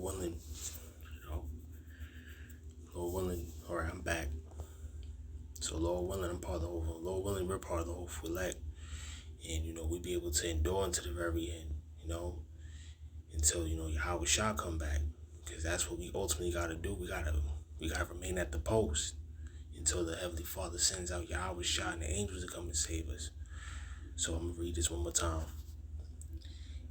willing, Lord willing, all right, I'm back. So Lord willing, I'm part of the whole, Lord willing, we're part of the hopeful elect. And, we be able to endure unto the very end, until, YAHAWASHI come back. Because that's what we ultimately got to do. We gotta remain at the post until the Heavenly Father sends out YAHAWASHI and the angels to come and save us. So I'm going to read this one more time.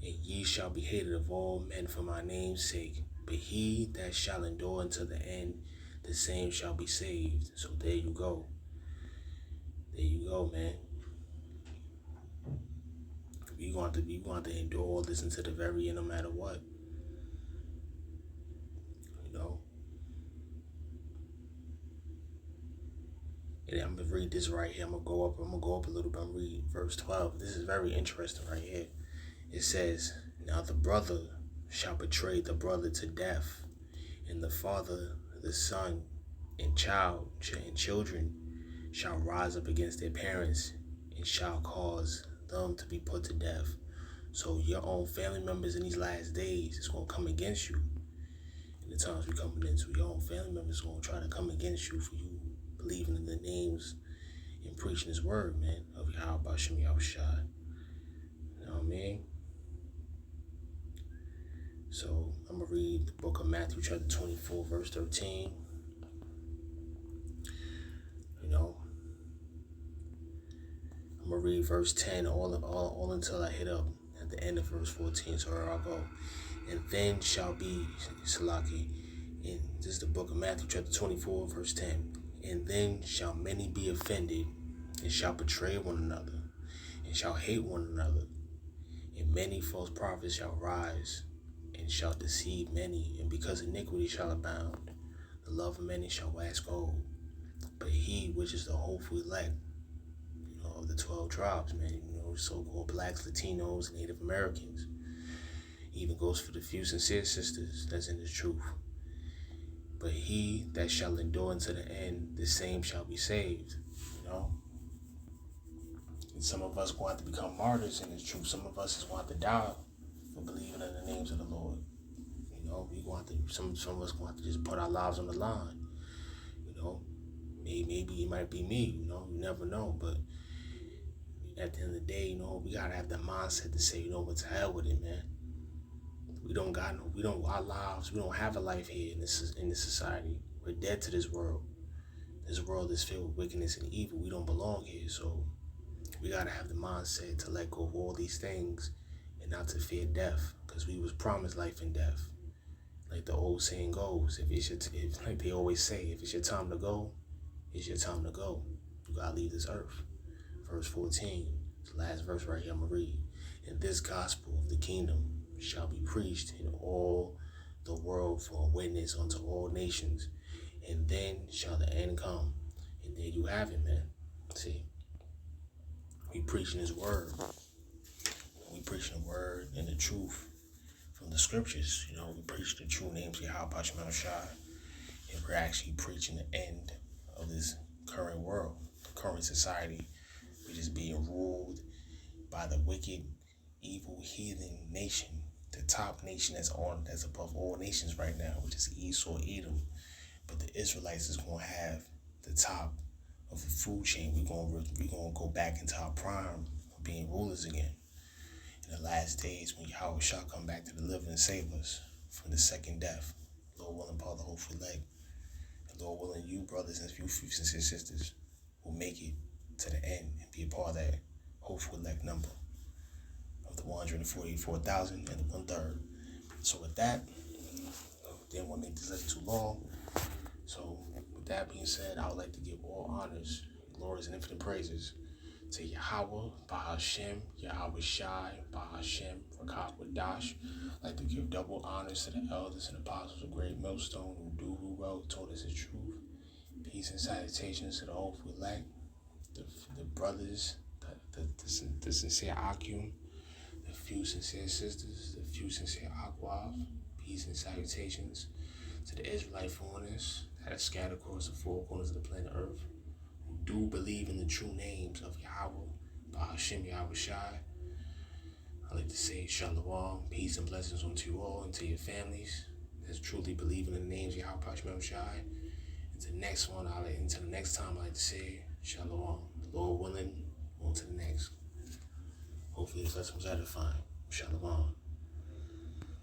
And ye shall be hated of all men for my name's sake, but he that shall endure unto the end, the same shall be saved. So there you go. There you go, man. We want to endure all this until the very end, no matter what. And I'm gonna read this right here. I'm gonna go up a little bit and read verse 12. This is very interesting right here. It says, now the brother shall betray the brother to death, and the father, the son, and children shall rise up against their parents and shall cause them to be put to death. So your own family members in these last days is going to come against you. In the times we're coming into, your own family members are going to try to come against you for you believing in the names and preaching his word, man, of YAHAWASHI, YAHAWASHI. You know what I mean? So I'm going to read the book of Matthew chapter 24, verse 13. I'm going to read verse 10 all until I hit up at the end of verse 14. So here I'll go. And then shall be, Salaki, and this is the book of Matthew chapter 24, verse 10. And then shall many be offended, and shall betray one another, and shall hate one another. And many false prophets shall rise, and shall deceive many. And because iniquity shall abound, the love of many shall wax cold. But he which is the hopeful elect, of the 12 tribes, man, so-called blacks, Latinos, and Native Americans, even goes for the few sincere sisters that's in the truth. But he that shall endure unto the end, the same shall be saved. And some of us going to have to become martyrs in this truth. Some of us is going to have to die for believing in the names of the Lord. We going to some of us going to have to just put our lives on the line. Maybe it might be me. You never know. But at the end of the day, we gotta have the mindset to say, what, to hell with it, man. Our lives, we don't have a life here in this society. We're dead to this world. This world is filled with wickedness and evil. We don't belong here. So we gotta have the mindset to let go of all these things and not to fear death, because we was promised life and death. Like the old saying goes, like they always say, if it's your time to go, it's your time to go. You gotta leave this earth. Verse 14, the last verse right here I'm going to read. And this gospel of the kingdom shall be preached in all the world for a witness unto all nations, and then shall the end come. And there you have it, man. See, we preaching his word. We preaching the word and the truth from the scriptures. We preach the true names of YAHAWASHI, YAHAWASHI, and we're actually preaching the end of this current world, current society. We're just being ruled by the wicked, evil, heathen nation, the top nation that's above all nations right now, which is Esau, Edom. But the Israelites is going to have the top of the food chain. We're going to go back into our prime of being rulers again. In the last days, when Yahweh shall come back to deliver and save us from the second death, Lord willing, part of the hopeful leg. And Lord willing, you brothers and few sincere sisters will make it to the end and be a part of that hopeful elect number of the 144,000 and the 1/3. So with that, didn't want to make this lesson too long. So with that being said, I would like to give all honors, glories, and infinite praises to Yahawah, BAHASHAM, YAHAWASHI, BAHASHAM, Rakah. I'd like to give double honors to the elders and apostles of Great Millstone who well, told us the truth. Peace and salutations to the hopeful elect, the brothers, the sincere Akim, the few sincere sisters, the few sincere Aquav. Peace and salutations to the Israelite foreigners that are scattered across the four corners of the planet Earth, who do believe in the true names of YAHAWAH, BAHASHAM, YAHAWASHI. I like to say Shalom, peace and blessings unto you all and to your families. that's truly believe in the names of Yahawah Shai. Until the next one, until the next time, I like to say, Shalom. Lord willing, on to the next. Hopefully this lesson was edifying. Shalom.